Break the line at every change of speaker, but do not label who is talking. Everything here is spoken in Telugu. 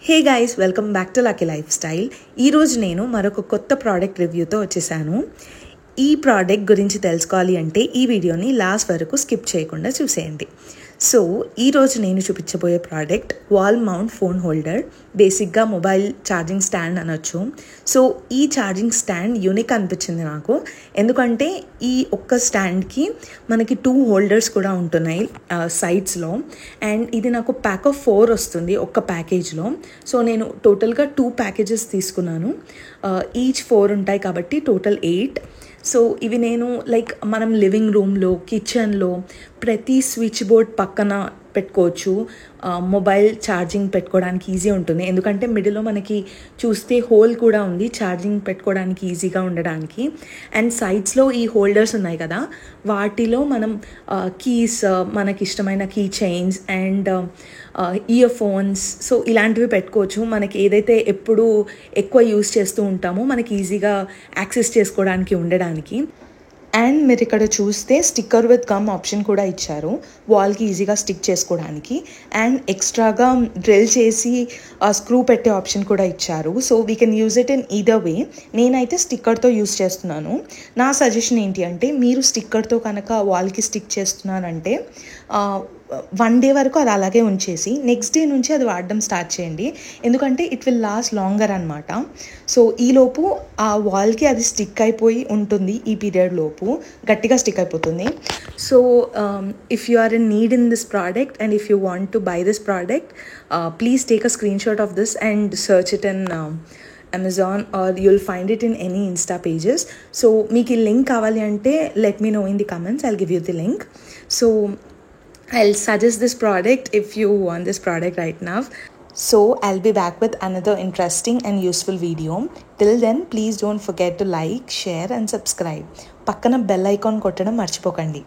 Hey guys, welcome back to lucky life style. ఈరోజు నేను మరొక కొత్త ప్రోడక్ట్ రివ్యూతో వచ్చేసాను. ఈ ప్రోడక్ట్ గురించి తెలుసుకోవాలి అంటే ఈ వీడియోని లాస్ట్ వరకు స్కిప్ చేయకుండా చూసేయండి. సో ఈరోజు నేను చూపించబోయే product wall mount phone holder, బేసిక్గా మొబైల్ ఛార్జింగ్ స్టాండ్ అనొచ్చు. సో ఈ ఛార్జింగ్ స్టాండ్ యూనిక్ అనిపించింది నాకు, ఎందుకంటే ఈ ఒక్క స్టాండ్కి మనకి 2 హోల్డర్స్ కూడా ఉంటున్నాయి సైడ్స్లో. అండ్ ఇది నాకు ప్యాక్ ఆఫ్ 4 వస్తుంది ఒక్క ప్యాకేజ్లో. సో నేను టోటల్గా 2 ప్యాకేజెస్ తీసుకున్నాను. ఈచ్ 4 ఉంటాయి కాబట్టి టోటల్ 8. సో ఇవి నేను మనం లివింగ్ రూమ్లో, కిచెన్లో ప్రతి స్విచ్ బోర్డ్ పక్కన పెట్టుకోవచ్చు. మొబైల్ ఛార్జింగ్ పెట్టుకోవడానికి ఈజీ ఉంటుంది, ఎందుకంటే మిడిల్లో మనకి చూస్తే హోల్ కూడా ఉంది ఛార్జింగ్ పెట్టుకోవడానికి ఈజీగా ఉండడానికి. అండ్ సైడ్స్లో ఈ హోల్డర్స్ ఉన్నాయి కదా, వాటిలో మనం కీస్, మనకి ఇష్టమైన key chains and earphones, so ఇలాంటివి పెట్టుకోవచ్చు. మనకి ఏదైతే ఎప్పుడు ఎక్కువ యూస్ చేస్తూ ఉంటామో మనకి ఈజీగా యాక్సెస్ చేసుకోవడానికి ఉండడానికి. అండ్ మీరు ఇక్కడ చూస్తే స్టిక్కర్ విత్ గమ్ ఆప్షన్ కూడా ఇచ్చారు, వాల్కి ఈజీగా స్టిక్ చేసుకోవడానికి. అండ్ ఎక్స్ట్రాగా డ్రిల్ చేసి స్క్రూ పెట్టే ఆప్షన్ కూడా ఇచ్చారు. So we can use it in either వే. నేనైతే స్టిక్కర్తో యూజ్ చేస్తున్నాను. నా సజెషన్ ఏంటి అంటే, మీరు స్టిక్కర్తో కనుక వాల్కి స్టిక్ చేస్తున్నారంటే 1 డే వరకు అది అలాగే ఉంచేసి నెక్స్ట్ డే నుంచి అది వాడడం స్టార్ట్ చేయండి, ఎందుకంటే ఇట్ విల్ లాస్ట్ లాంగర్ అనమాట. సో ఈలోపు ఆ వాల్కి అది స్టిక్ అయిపోయి ఉంటుంది, ఈ పీరియడ్ లోపు గట్టిగా స్టిక్ అయిపోతుంది. So if you are in need in this product and if you want to buy this product, please take a screenshot of this and search it in Amazon, or you'll find it in any Insta pages. So meeki link kavali ante let me know in the comments, I'll give you the link. So I'll suggest this product if you want this product right now. So I'll be back with another interesting and useful video. Till then, please don't forget to like, share and subscribe. Pakkana bell icon kottadam marchipokandi.